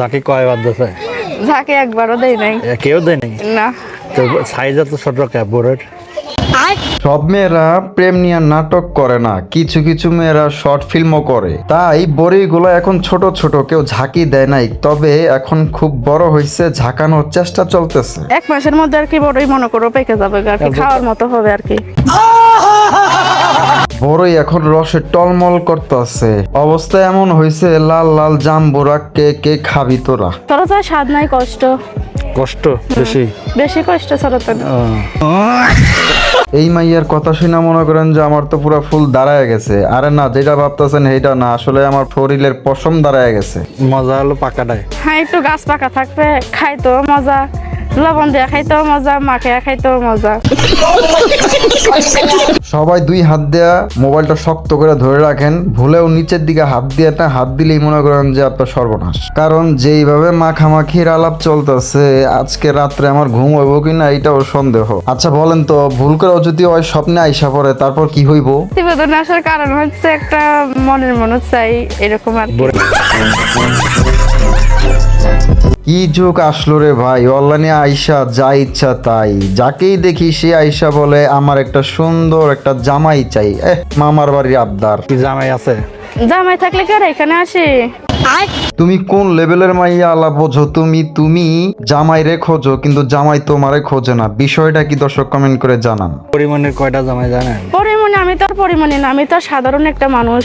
যাকে কয়বার দিয়েছে? যাকে একবারও দেই নাই। কেউ দেয় নাই? না। তো সাইজ এত ছোট ক্যাপবোর্ডের। সব মেয়েরা প্রেম নিয়ে নাটক করে না, কিছু কিছু মেয়েরা শর্ট ফিল্মও করে। তাই বড়িগুলো এখন ছোট ছোট, কেউ ঝাঁকি দেয় নাই, তবে এখন খুব বড় হয়েছে, ঝাঁকানোর চেষ্টা চলতেছে। 1 মাসের মধ্যে আর কি বড়ই মনে করো পেকে যাবে আর কি, খাওয়ার মতো হবে আর কি। বড়ই এখন রসে টলমল করতেছে, অবস্থা এমন হয়েছে লাল লাল জাম্বুরা কে কে খাবি তোরা? তোরা তো স্বাদ নাই, কষ্ট কষ্ট বেশি। বেশি কষ্ট সরতে। এই মাইয়ার কথা শুনে মনে করেন যে আমার তো পুরো ফুল দাঁড়ায় গেছে। আরে না, যেটা ভাবতেছেন সেইটা না, আসলে আমার শরীরের পশম দাঁড়ায় গেছে। মজা হলো পাকাটায়। হ্যাঁ, একটু গাছ পাকা থাকবে, খাইতো মজা, লবণ দিয়ে খাইতেও মজা, মাখে খাইতেও মজা। সবাই 2 হাত দেয়া মোবাইলটা শক্ত করে ধরে রাখেন, ভুলেও নিচের দিকে হাত দিয়ে একটা হাত দিলেই মনে করেন যে আপনার সর্বনাশ। কারণ যেইভাবে মাখামাখির আলাপ চলতেছে, আজকে রাত্রে আমার ঘুম হইব কিনা এটাও সন্দেহ। আচ্ছা বলেন তো, ভুল করেও যদি ওই স্বপ্নে আইসা পড়ে তারপর কি হইব? প্রতিবেদনে আসার কারণ হচ্ছে একটা মনের মনে চাই এরকম আর কি। কি যুগ আসলো রে ভাই, অনলাইনে আইসা যা ইচ্ছা তাই, যাকেই দেখি সে আইসা বলে আমার একটা সুন্দর একটা জামাই চাই। মামার বাড়ির আবদার। কি জামাই আছে? জামাই থাকলে কি আর এখানে আসি? তুমি কোন লেভেলের মাইয়া আলা বোঝো? তুমি জামাই রে খোঁজো, কিন্তু জামাই তোমারে খোঁজে না। বিষয়টা কি দর্শক কমেন্ট করে জানান। পরিমাণের কয়টা জামাই জানেন? পরিমণি, আমি তো আর পরিমণি না, আমি তো আর সাধারণ একটা মানুষ।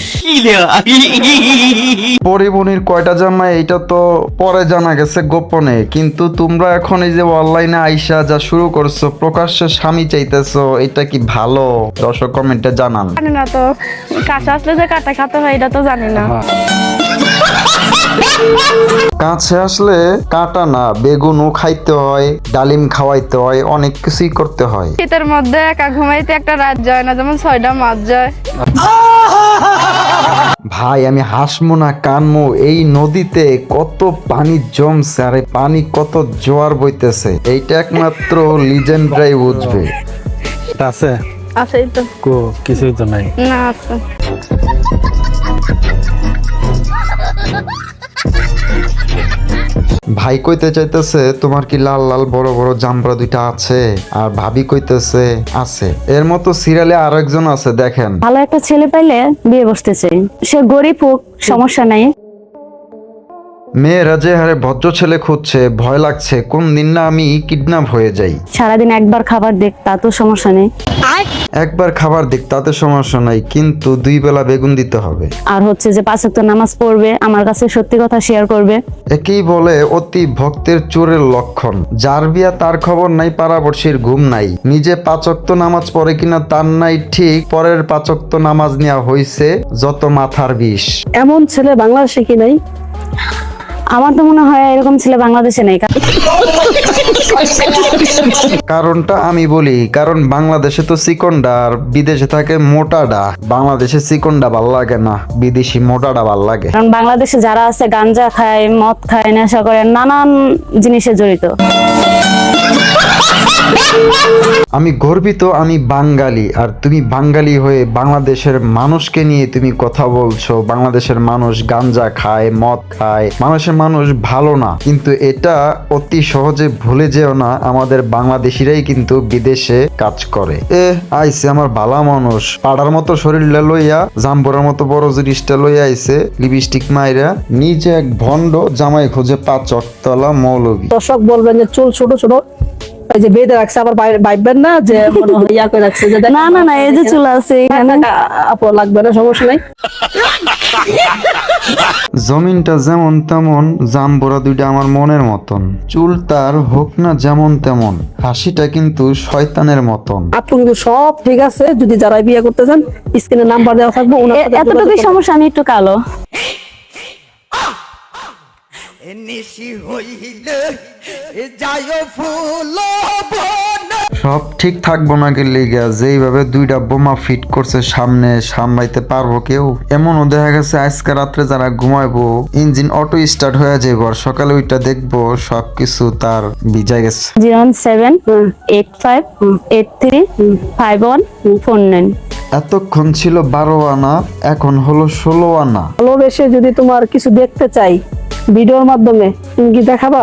পরিমণির কয়টা জামাই এটা তো পরে জানা গেছে গোপনে, কিন্তু তোমরা এখন এই যে অনলাইনে আইসা যা শুরু করছো, প্রকাশ্যে স্বামী চাইতেছো, এটা কি ভালো? দর্শক কমেন্টে জানান। জানি না তো, কাছে আসলে যে কাটা খাতে হয় এটা তো জানি না। কাছে আসলে কাটা না, বেগুনও খাইতে হয়, ডালিম খাওয়াইতে হয়, অনেক কিছুই করতে হয়। শীতের মধ্যে একা ঘুমাইতে একটা রাত যায় না, যেমন 6টা মাস যায়। ভাই আমি হাসমো না কানমো, এই নদীতে কত পানি জমছে, আর এই পানি কত জোয়ার বইতেছে, এইটা একমাত্র লিজেন্ডরাই বুঝবে। এটা আছে? আছেই তো। কিছুই তো নাই। না, আছে। ভাই কইতে চাইতেছে তোমার কি লাল লাল বড় বড় জাম্বরা 2টা আছে? আর ভাবি কইতেছে আছে। এর মতো সিরিয়ালে আরো একজন আছে, দেখেন। ভালো একটা ছেলে পাইলে বিয়ে বসতে চাই, সে গরিব হোক সমস্যা নাই। মেয়েরা যে হারে ভদ্র ছেলে খুঁজছে, ভয় লাগছে কোন দিন না আমি কিডন্যাপ হয়ে যাই। সারাদিন একবার খাবার দেখ, তা তো সমস্যা নেই। একবার খাবার দিক তাতে সমস্যা নাই, কিন্তু 2 বেলা বেগুন দিতে হবে। আর হচ্ছে যে 5 ওয়াক্ত নামাজ পড়বে, আমার কাছে সত্যি কথা শেয়ার করবে। একেই বলে অতি ভক্তের চোরের লক্ষণ। যার বিয়া তার খবর নাই, পাড়াপড়শির ঘুম নাই। নিজে 5 ওয়াক্ত নামাজ পড়ে কিনা তার নাই ঠিক, পরের 5 ওয়াক্ত নামাজ নেওয়া হইছে যত মাথার বিষ। এমন ছেলে বাংলাদেশে কি নাই? আমার তো মনে হয় এরকম ছেলে বাংলাদেশে নেই। কারণটা আমি বলি, কারণ বাংলাদেশে তো চিকনডা আর বিদেশে থাকে মোটাডা। বাংলাদেশে চিকনডা ভাল লাগে না, বিদেশি মোটাডা ভাল লাগে। কারণ বাংলাদেশে যারা আছে গাঞ্জা খায়, মদ খায়, নেশা করে, নানান জিনিসে জড়িত। আমি গর্বিত আমি বাঙালি, আর তুমি বাঙালি হয়ে বাংলাদেশের মানুষকে নিয়ে তুমি কথা বলছো। বাংলাদেশের মানুষ গাঞ্জা খায়, মদ খায়, মানুষ ভালো না, কিন্তু এটা অতি সহজে ভুলে যেও না, আমাদের বাংলাদেশিরাই কিন্তু বিদেশে কাজ করে। আইছে আমার ভালা মানুষ, পাড়ার মতো শরীরটা লইয়া, জাম্বরের মতো বড় জিনিসটা লইয়া আইছে, লিপস্টিক মাইরা, নিজে এক ভণ্ড, জামাই খোঁজে 5 ওয়াক্তওয়ালা মৌলবী। দর্শক বলবেন যে চুল ছোট ছোট, এই যে বেঁধে রাখছে, আবার ভাববেন না যে মনে হয় ইয়া করে রাখছে, যে না না না, এই যে চুল আছে এখানে। আপু লাগবে না, সমস্যা নাই। জমিনটা যেমন তেমন, জাম্বুরা 2টা আমার মনের মতন। চুল তার হোক না যেমন তেমন, হাসিটা কিন্তু শয়তানের মতন। আপু কিন্তু সব ঠিক আছে, যদি যারা বিয়ে করতে চান স্ক্রিনে নাম্বার দেওয়া থাকবে, এতটুকু সমস্যা, আমি একটু কালো। সব ঠিক থাকবো না কি লিগা, যেইভাবে 2টা বোমা ফিট করছে সামনে, সামলাইতে পারবো কেউ? এমনও দেখা গেছে আজকে রাত্রে যারা ঘুমাইবো ইঞ্জিন অটো স্টার্ট হয়ে যাইব, আর সকালে ওইটা দেখবো সবকিছু তার ভিজা গেছে। 01785835149। এতক্ষণ ছিল 12 আনা, এখন হলো 16 আনা। ভালোবেসে যদি তোমার কিছু দেখতে চাই, ভিডিওর মাধ্যমে তুমি কি দেখাবা?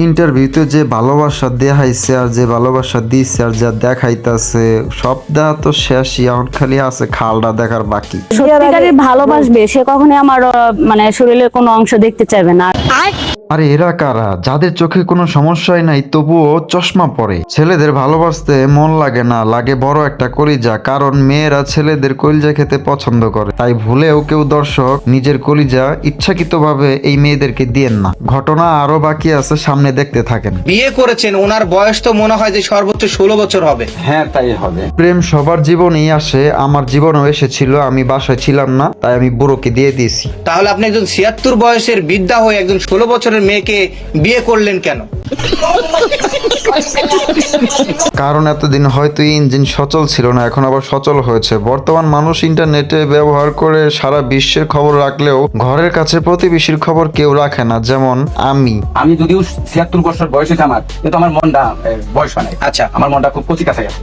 ইন্টারভিউতে যে ভালোবাসা দেখাইছে আর যে ভালোবাসা দিচ্ছে আর যা দেখাইতাছে সব দেওয়া তো শেষই, এখন খালি আছে খালটা দেখার বাকি। সত্যিকারের ভালোবাসবে সে কখনোই আমার মানে শরীরের কোনো অংশ দেখতে চাইবে না। আরে এরা কারা যাদের চোখে কোনো সমস্যাই নাই তবুও চশমা পরে? ছেলেদের ভালোবাসতে মন লাগে না, লাগে বড় একটা কলিজা, কারণ মেয়েরা ছেলেদের কলিজা খেতে পছন্দ করে। তাই ভুলেও কেউ দর্শক নিজের কলিজা ইচ্ছাকৃতভাবে এই মেয়েদেরকে দিয়েন না। ঘটনা আরো বাকি আছে, সামনে দেখতে থাকেন। বিয়ে করেছেন, ওনার বয়স তো মনে হয় যে সর্বোচ্চ 16 বছর হবে। হ্যাঁ তাই হবে। প্রেম সবার জীবনেই আসে, আমার জীবনেও এসেছিল। আমি বাসায় ছিলাম না, তাই আমি বুড়োকে দিয়ে দিয়েছি। তাহলে আপনি একজন 76 বয়সের বৃদ্ধা হয়ে একজন 16 বছরের মেয়েকে বিয়ে করলেন কেন? কারণ এতদিন হয়তো ইঞ্জিন সচল ছিল না, এখন আবার সচল হয়েছে। বর্তমান মানুষ ইন্টারনেটে ব্যবহার করে সারা বিশ্বের খবর রাখলেও ঘরের কাছে প্রতিবেশীর খবর কেউ রাখে না, যেমন আমি যদিও 76 বছর বয়স হয়েছে আমার, কিন্তু আমার মনটা বয়স হয় নাই। আচ্ছা, আমার মনটা খুব কচি কাছে গেছে।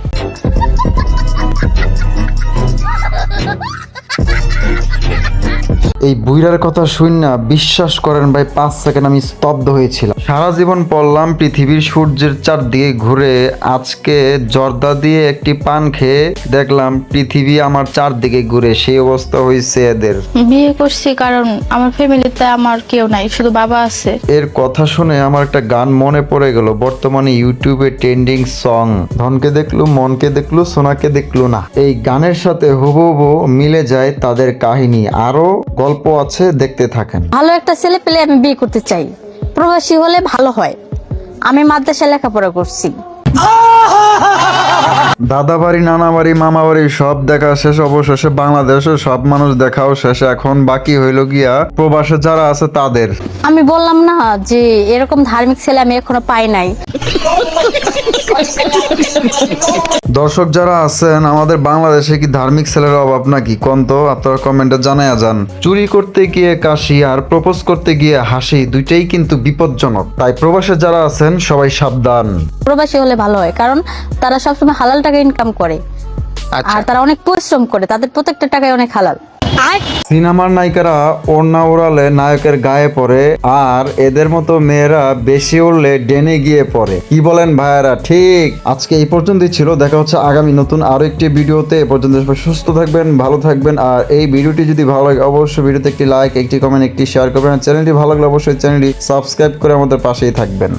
এই বুইরার কথা শুন না বিশ্বাস করেন ভাই, 5 সেকেন্ড আমি স্তব্ধ হয়েছিলাম। সারা জীবন পড়লাম পৃথিবীর সূর্যের চারদিকে ঘুরে, আজকে জর্দা দিয়ে একটি পান খেয়ে দেখলাম পৃথিবী আমার চারদিকে ঘুরে। সেই অবস্থা হয়েছে এদের। বিয়ে করছি কারণ আমার ফ্যামিলিতে আমার কেউ নাই, শুধু বাবা আছে। এর কথা শুনে আমার একটা গান মনে পড়ে গেল, বর্তমানে ইউটিউবে ট্রেন্ডিং সং, ধনকে দেখলু মনকে দেখলু সোনাকে দেখলু না। এই গানের সাথে হুবহু মিলে যায় তাদের কাহিনী। আরো গল্প আছে, দেখতে থাকেন। ভালো একটা ছেলে পেলে আমি বিয়ে করতে চাই, প্রবাসী হলে ভালো হয়। আমি মাদ্রাসায় লেখাপড়া করছি। দাদা বাড়ি, নানা বাড়ি, মামা বাড়ি সব দেখা শেষ, অবশেষে বাংলাদেশে সব মানুষ দেখাও শেষ। এখন বাকি হইল গিয়া প্রবাসে যারা আছে তাদের। আমি বললাম না যে এরকম ধার্মিক ছেলে আমি এখনো পাই নাই। দর্শক যারা আছেন, আমাদের বাংলাদেশে কি ধার্মিক ছেলের অভাব নাকি? কোন তো আপনারা কমেন্টে জানায়া যান। চুরি করতে গিয়ে কাশি আর প্রপোজ করতে গিয়ে হাসি, দুইটাই কিন্তু বিপজ্জনক। তাই প্রবাসে যারা আছেন সবাই সাবধান। প্রবাসী হলে ভালো হয়, কারণ তারা সবসময় হালাল টাকা ইনকাম করে, আর তারা অনেক পরিশ্রম করে, তাদের প্রত্যেকটা টাকায় অনেক হালাল। সিনেমার নায়িকারা ওড়না উড়ালে নায়কের গায়ে পড়ে, আর এদের মতো মেয়েরা বেশি উড়লে ডেনে গিয়ে পড়ে। কি বলেন ভাইয়েরা? ঠিক। আজকে এই পর্যন্তই ছিল, দেখা হচ্ছে আগামী নতুন আরো একটি ভিডিওতে। এ পর্যন্ত সবাই সুস্থ থাকবেন, ভালো থাকবেন। আর এই ভিডিওটি যদি ভালো লাগে অবশ্যই ভিডিওতে একটি লাইক, একটি কমেন্ট, একটি শেয়ার করবেন। চ্যানেলটি ভালো লাগলে অবশ্যই চ্যানেলটি সাবস্ক্রাইব করে আমাদের পাশেই থাকবেন।